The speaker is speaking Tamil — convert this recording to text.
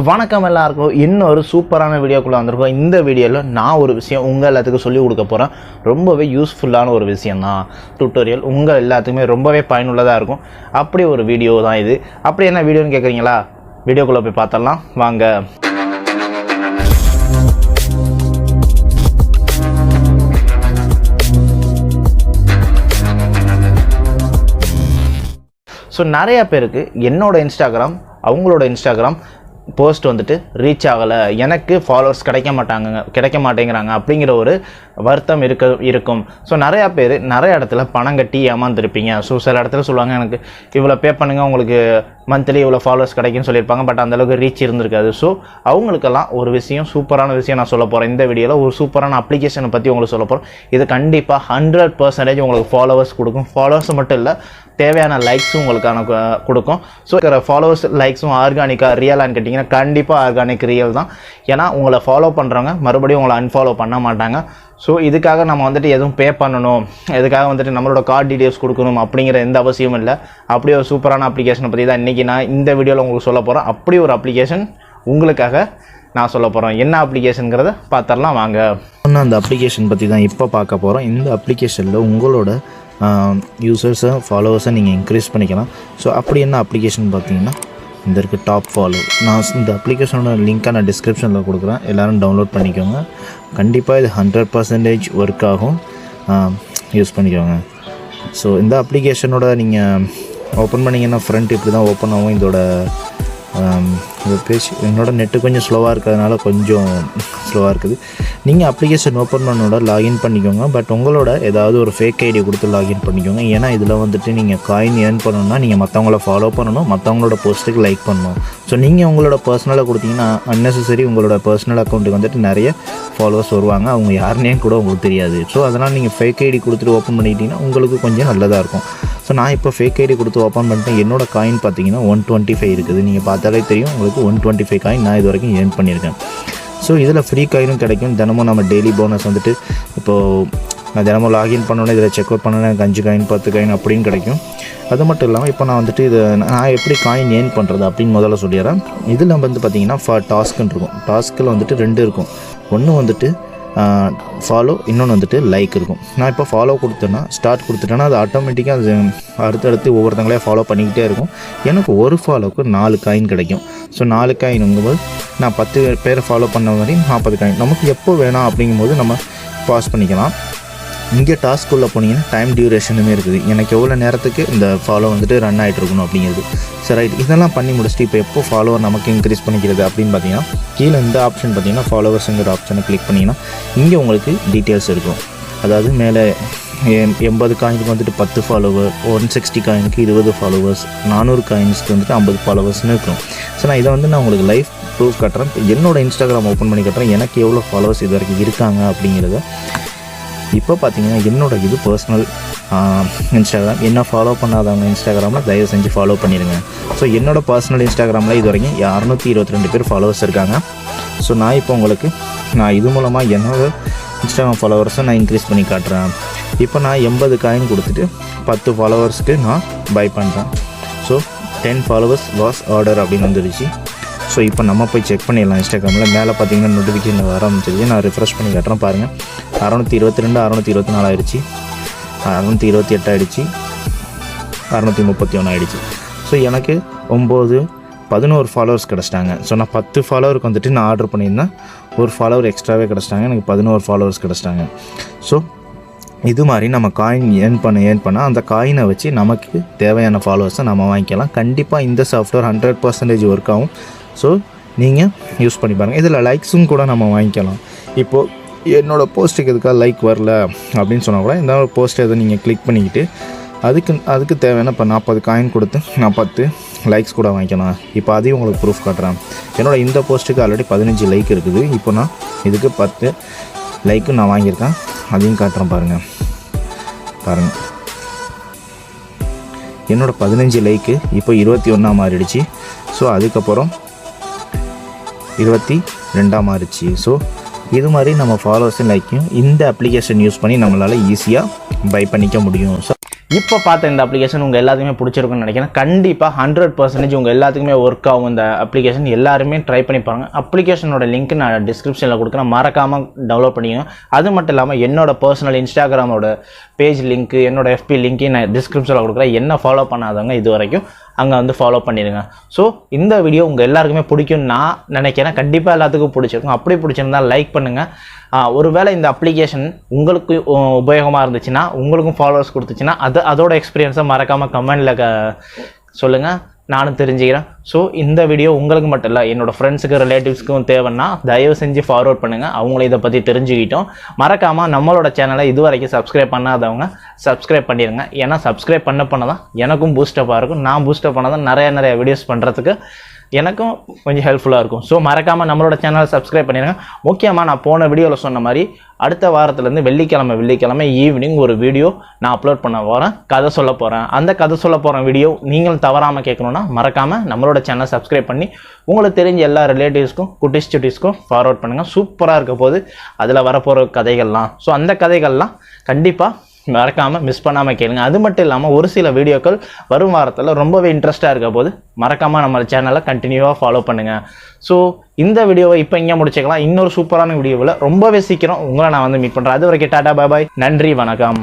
வணக்கம் எல்லாருக்கும் இன்னொரு சூப்பரான வீடியோக்குள்ள வந்திருக்கோம். இந்த வீடியோவில் நான் ஒரு விஷயம் உங்கள் எல்லாத்துக்கும் சொல்லிக் கொடுக்க போகிறேன். ரொம்பவே யூஸ்ஃபுல்லான ஒரு விஷயம் தான் டியூட்டோரியல். உங்கள் எல்லாத்துக்குமே ரொம்பவே பயனுள்ளதாக இருக்கும். அப்படி ஒரு வீடியோ தான் இது. அப்படி என்ன வீடியோன்னு கேட்குறீங்களா? வீடியோக்குள்ளே போய் பார்த்தரலாம் வாங்க. ஸோ நிறையா பேருக்கு என்னோட இன்ஸ்டாகிராம் அவங்களோட இன்ஸ்டாகிராம் போஸ்ட் வந்துட்டு ரீச் ஆகலை, எனக்கு ஃபாலோவர்ஸ் கிடைக்க மாட்டேங்கிறாங்க அப்படிங்கிற ஒரு வருத்தம் இருக்கும். ஸோ நிறையா பேர் நிறைய இடத்துல பணம் கட்டி ஏமாந்துருப்பீங்க. ஸோ சில இடத்துல சொல்லுவாங்க, எனக்கு இவ்வளோ பே பண்ணுங்கள், உங்களுக்கு மந்த்லி இவ்வளோ ஃபாலோவர்ஸ் கிடைக்குன்னு சொல்லியிருப்பாங்க. பட் அந்தளவுக்கு ரீச் இருந்திருக்காது. ஸோ அவங்களுக்கெல்லாம் ஒரு விஷயம், சூப்பரான விஷயம் நான் சொல்ல போகிறேன். இந்த வீடியோவில் ஒரு சூப்பரான அப்ளிகேஷனை பற்றி உங்களுக்கு சொல்ல போகிறேன். இது கண்டிப்பாக 100% உங்களுக்கு ஃபாலோவர்ஸ் கொடுக்கும். ஃபாலோவர்ஸ் மட்டும் இல்லை, தேவையான லைக்ஸும் உங்களுக்கான கொடுக்கும். ஸோ இருக்கிற ஃபாலோவர்ஸ் லைக்ஸும் ஆர்கானிக்காக ரியலான்னு கேட்டிங்கன்னா கண்டிப்பாக ஆர்கானிக் ரியல் தான். ஏன்னா உங்களை ஃபாலோ பண்ணுறவங்க மறுபடியும் உங்களை அன்ஃபாலோ பண்ண மாட்டாங்க. ஸோ இதுக்காக நம்ம வந்துட்டு எதுவும் பே பண்ணணும், இதுக்காக வந்துட்டு நம்மளோட கார்டு டீட்டெயில்ஸ் கொடுக்கணும் அப்படிங்கிற எந்த அவசியமும் இல்லை. அப்படி ஒரு சூப்பரான அப்ளிகேஷனை பற்றி தான் இன்றைக்கி நான் இந்த வீடியோவில் உங்களுக்கு சொல்ல போகிறேன். அப்படி ஒரு அப்ளிகேஷன் உங்களுக்காக நான் சொல்ல போகிறேன். என்ன அப்ளிகேஷனுங்கிறத பார்த்துடலாம் வாங்க. அந்த அப்ளிகேஷன் பற்றி தான் இப்போ பார்க்க போகிறோம். இந்த அப்ளிகேஷனில் உங்களோட யூசர்ஸை ஃபாலோவர்ஸை நீங்கள் இன்க்ரீஸ் பண்ணிக்கலாம். ஸோ அப்படி என்ன அப்ளிகேஷன் பார்த்தீங்கன்னா இந்த இருக்குது டாப் ஃபாலோ. நான் இந்த அப்ளிகேஷனோட லிங்க்கை நான் டிஸ்கிரிப்ஷனில் கொடுக்குறேன், எல்லோரும் டவுன்லோட் பண்ணிக்கோங்க. கண்டிப்பாக இது 100% ஒர்க் ஆகும், யூஸ் பண்ணிக்கோங்க. ஸோ இந்த அப்ளிகேஷனோட நீங்கள் ஓப்பன் பண்ணிங்கன்னா ஃப்ரண்ட் இப்படி தான் ஓப்பன் ஆகும். இதோட பேஜ் என்னோட நெட்டு கொஞ்சம் ஸ்லோவாக இருக்கிறதுனால கொஞ்சம் ஸ்லோவாக இருக்குது. நீங்கள் அப்ளிகேஷன் ஓப்பன் பண்ணோட லாகின் பண்ணிக்கோங்க. பட் உங்களோட ஏதாவது ஒரு ஃபேக் ஐடி கொடுத்து லாகின் பண்ணிக்கோங்க. ஏன்னா இதில் வந்துட்டு நீங்கள் காயின் ஏர்ன் பண்ணணும்னா நீங்கள் மற்றவங்கள ஃபாலோ பண்ணணும், மற்றவங்களோட போஸ்ட்டுக்கு லைக் பண்ணணும். ஸோ நீங்கள் உங்களோட பர்சனலாக கொடுத்தீங்கன்னா அன்னெசரி உங்களோட பர்சனல் அக்கௌண்ட்டுக்கு வந்துட்டு நிறைய ஃபாலோவர்ஸ் வருவாங்க. அவங்க யாருன்னே கூட உங்களுக்கு தெரியாது. ஸோ அதனால் நீங்கள் ஃபேக் ஐடி கொடுத்துட்டு ஓப்பன் பண்ணிக்கிட்டிங்கன்னா உங்களுக்கு கொஞ்சம் நல்லதாக இருக்கும். ஸோ நான் இப்போ ஃபேக் ஐடி கொடுத்து ஓப்பன் பண்ணிட்டேன். என்னோடய காயின் பார்த்தீங்கன்னா 125 இருக்குது. நீங்கள் பார்த்தாலே தெரியும் உங்களுக்கு 125 காயின் நான் இது வரைக்கும் ஏர்ன் பண்ணியிருக்கேன். ஸோ இதில் ஃப்ரீ காயினும் கிடைக்கும். தினமும் நம்ம டெய்லி போனஸ் வந்துட்டு இப்போது நான் தினமும் லாகின் பண்ணோன்னே இதில் செக் அவுட் பண்ணோன்னே எனக்கு 5 காயின் 10 காயின் அப்படின்னு கிடைக்கும். அது மட்டும் இல்லாமல் இப்போ நான் வந்துட்டு இதை நான் எப்படி காயின் ஏர்ன் பண்ணுறது அப்படின்னு முதல்ல சொல்லிடுறேன். இதில் வந்து பார்த்திங்கன்னா டாஸ்க்குன்னு இருக்கும். டாஸ்கில் வந்துட்டு 2 இருக்கும். ஒன்று வந்துட்டு ஃபாலோ, இன்னொன்று வந்துட்டு லைக் இருக்கும். நான் இப்போ ஃபாலோ கொடுத்தேன்னா ஸ்டார்ட் கொடுத்துட்டேன்னா அது ஆட்டோமேட்டிக்காக அது அடுத்தடுத்து ஒவ்வொருத்தங்களே ஃபாலோ பண்ணிக்கிட்டே இருக்கும். எனக்கு ஒரு ஃபாலோவுக்கு 4 காயின் கிடைக்கும். ஸோ 4 காயினுங்கும்போது நான் 10 பேரை ஃபாலோ பண்ண மாதிரி 40 காயின். நமக்கு எப்போ வேணாம் அப்படிங்கும்போது நம்ம பாஸ் பண்ணிக்கலாம். இங்கே டாஸ்க்குள்ளே போனீங்கன்னா டைம் டியூரேஷனுமே இருக்குது. எனக்கு எவ்வளோ நேரத்துக்கு இந்த ஃபாலோ வந்துட்டு ரன் ஆகிட்டு இருக்கணும் அப்படிங்கிறது. சரி, ரைட், இதெல்லாம் பண்ணி முடிச்சுட்டு இப்போ எப்போ ஃபாலோவர் நமக்கு இன்க்ரீஸ் பண்ணிக்கிறது அப்படின்னு பார்த்தீங்கன்னா கீழே இந்த ஆப்ஷன் பார்த்தீங்கன்னா ஃபாலோவர்ஸுங்கிற ஆப்ஷனை கிளிக் பண்ணிங்கன்னா இங்கே உங்களுக்கு டீட்டெயில்ஸ் இருக்கும். அதாவது மேலே 80 காயினுக்கு வந்துட்டு 10 ஃபாலோவர், 160 காயினுக்கு 20 ஃபாலோவர்ஸ், 400 காயின்ஸ்க்கு வந்துட்டு 50 ஃபாலோவர்ஸ்னு இருக்கும். ஸோ நான் இதை வந்து நான் உங்களுக்கு லைவ் ப்ரூஃப் காட்டுறேன். என்னோடய இன்ஸ்டாகிராம் ஓப்பன் பண்ணி காட்டுறேன் எனக்கு எவ்வளோ ஃபாலோவர்ஸ் இது வரைக்கும் இருக்காங்க அப்படிங்கிறத. இப்போ பார்த்தீங்கன்னா என்னோடய இது பர்சனல் இன்ஸ்டாகிராம். என்ன ஃபாலோ பண்ணாதவங்க இன்ஸ்டாகிராமில் தயவு செஞ்சு ஃபாலோ பண்ணிடுங்க. ஸோ என்னோடய பர்சனல் இன்ஸ்டாகிராமில் இது வரைக்கும் 222 பேர் ஃபாலோவர்ஸ் இருக்காங்க. ஸோ நான் இப்போ உங்களுக்கு இது மூலமாக என்னோடய இன்ஸ்டாகிராம் ஃபாலோவர்ஸை நான் இன்க்ரீஸ் பண்ணி காட்டுறேன். இப்போ நான் 80 காயின் கொடுத்துட்டு 10 ஃபாலோவர்ஸ்க்கு நான் பை பண்ணுறேன். ஸோ 10 ஃபாலோவர்ஸ் வாஸ் ஆர்டர் அப்படின்னு வந்துடுச்சு. ஸோ இப்போ நம்ம போய் செக் பண்ணிடலாம். இன்ஸ்டாகிராமில் மேலே பார்த்தீங்கன்னா நோட்டிஃபிகேஷன் வர ஆரம்பிச்சிருச்சு. நான் ரிஃப்ரெஷ் பண்ணி காட்டுறேன் பாருங்கள். 622, 624 ஆயிடுச்சு, 628 ஆகிடுச்சு, 631 ஆகிடுச்சு. ஸோ எனக்கு 11 ஃபாலோவர்ஸ் கிடச்சிட்டாங்க. ஸோ நான் 10 ஃபாலோவருக்கு வந்துட்டு நான் ஆர்டர் பண்ணியிருந்தேன். ஒரு ஃபாலோவர் எக்ஸ்ட்ராவே கிடச்சிட்டாங்க. எனக்கு 11 ஃபாலோவர்ஸ் கிடச்சிட்டாங்க. ஸோ இது மாதிரி நம்ம காயின் ஏர்ன் பண்ண அந்த காயினை வச்சு நமக்கு தேவையான ஃபாலோவர்ஸை நம்ம வாங்கிக்கலாம். கண்டிப்பாக இந்த சாஃப்ட்வேர் 100% ஒர்க் ஆகும். ஸோ நீங்கள் யூஸ் பண்ணி பாருங்கள். இதில் லைக்ஸும் கூட நம்ம வாங்கிக்கலாம். இப்போது என்னோடய போஸ்ட்டுக்கு எதுக்காக லைக் வரல அப்படின்னு சொன்னால் கூட இந்த போஸ்ட்டை எதை நீங்கள் கிளிக் பண்ணிக்கிட்டு அதுக்கு தேவையான இப்போ 40 காயின் கொடுத்து நான் 10 லைக்ஸ் கூட வாங்கிக்கலாம். இப்போ அதையும் உங்களுக்கு ப்ரூஃப் காட்டுறேன். என்னோடய இந்த போஸ்ட்டுக்கு ஆல்ரெடி 15 லைக் இருக்குது. இப்போ நான் இதுக்கு 10 லைக்கும் நான் வாங்கியிருக்கேன். அதையும் காட்டுறேன் பாருங்கள். என்னோடய 15 லைக்கு இப்போ 21 மாறிடுச்சு. ஸோ அதுக்கப்புறம் 22 மாறிடுச்சு. ஸோ இது மாதிரி நம்ம ஃபாலோவர்ஸும் லைக்கையும் இந்த அப்ளிகேஷன் யூஸ் பண்ணி நம்மளால் ஈஸியாக பை பண்ணிக்க முடியும். ஸோ இப்போ பார்த்த இந்த அப்ளிகேஷன் உங்கள் எல்லாத்துக்குமே பிடிச்சிருக்குன்னு நினைக்கிறேன். கண்டிப்பாக 100% உங்கள் எல்லாத்துக்குமே ஒர்க் ஆகும் இந்த அப்ளிகேஷன். எல்லாருமே ட்ரை பண்ணி பாருங்கள். அப்ளிகேஷனோட லிங்க் நான் டிஸ்கிரிப்ஷனில் கொடுக்குறேன், மறக்காமல் டவுன்லோட் பண்ணிக்கோங்க. அது மட்டும் இல்லாமல் என்னோட பர்சனல் இன்ஸ்டாகிராமோட பேஜ் லிங்க்கு, என்னோட FB லிங்க்கையும் நான் டிஸ்கிரிப்ஷனில் கொடுக்குறேன். என்ன ஃபாலோ பண்ணாதவங்க இது வரைக்கும் அங்கே வந்து ஃபாலோ பண்ணிடுங்க. ஸோ இந்த வீடியோ உங்கள் எல்லாருக்குமே பிடிக்கும்னு நான் நினைக்கிறேன். கண்டிப்பாக எல்லாத்துக்கும் பிடிச்சிருக்கும். அப்படி பிடிச்சிருந்தால் லைக் பண்ணுங்கள். ஒருவேளை இந்த அப்ளிகேஷன் உங்களுக்கு உபயோகமாக இருந்துச்சுன்னா, உங்களுக்கும் ஃபாலோவர்ஸ் கொடுத்துச்சுன்னா அதோட எக்ஸ்பீரியன்ஸை மறக்காமல் கமெண்டில் சொல்லுங்கள், நானும் தெரிஞ்சுக்கிறேன். ஸோ இந்த வீடியோ உங்களுக்கு மட்டும் இல்லை, என்னோடய ஃப்ரெண்ட்ஸுக்கு ரிலேட்டிவ்ஸ்க்கும் தேவைன்னா தயவு செஞ்சு ஃபார்வர்ட் பண்ணுங்கள். அவங்கள இதை பற்றி தெரிஞ்சுக்கிட்டோம். மறக்காமல் நம்மளோட சேனலை இது வரைக்கும் சப்ஸ்கிரைப் பண்ணாதவங்க சப்ஸ்கிரைப் பண்ணிடுங்க. ஏன்னா சப்ஸ்கிரைப் பண்ண தான் எனக்கும் பூஸ்டப்பாக இருக்கும். நான் பூஸ்டப் பண்ண தான் நிறைய வீடியோஸ் பண்ணுறதுக்கு எனக்கும் கொஞ்சம் ஹெல்ப்ஃபுல்லாக இருக்கும். ஸோ மறக்காமல் நம்மளோட சேனலை சப்ஸ்கிரைப் பண்ணிடுங்க. முக்கியமாக நான் போன வீடியோவில் சொன்ன மாதிரி அடுத்த வாரத்துலேருந்து வெள்ளிக்கிழமை ஈவினிங் ஒரு வீடியோ நான் அப்லோட் பண்ண போகிறேன். கதை சொல்ல போகிறேன். அந்த கதை சொல்ல போகிற வீடியோ நீங்களும் தவறாமல் கேட்கணுன்னா மறக்காமல் நம்மளோட சேனலை சப்ஸ்கிரைப் பண்ணி உங்களுக்கு தெரிஞ்ச எல்லா ரிலேட்டிவ்ஸ்க்கும் சுட்டிஸ்க்கும் ஃபார்வர்ட் பண்ணுங்கள். சூப்பராக இருக்க போது அதில் வரப்போகிற கதைகள்லாம். ஸோ அந்த கதைகள்லாம் கண்டிப்பாக மறக்காமல் மிஸ் பண்ணாமல் கேளுங்க. அது மட்டும் இல்லாமல் ஒரு சில வீடியோக்கள் வரும் வாரத்தில் ரொம்பவே இன்ட்ரெஸ்ட்டாக இருக்க போது மறக்காமல் நம்ம சேனலை கண்டினியூவாக ஃபாலோ பண்ணுங்கள். ஸோ இந்த வீடியோவை இப்போ இங்கே முடிச்சுக்கலாம். இன்னொரு சூப்பரான வீடியோவில் ரொம்பவே சீக்கிரம் உங்களை நான் வந்து மீட் பண்ணுறேன். அது வரைக்கும் டாடா பாய். நன்றி, வணக்கம்.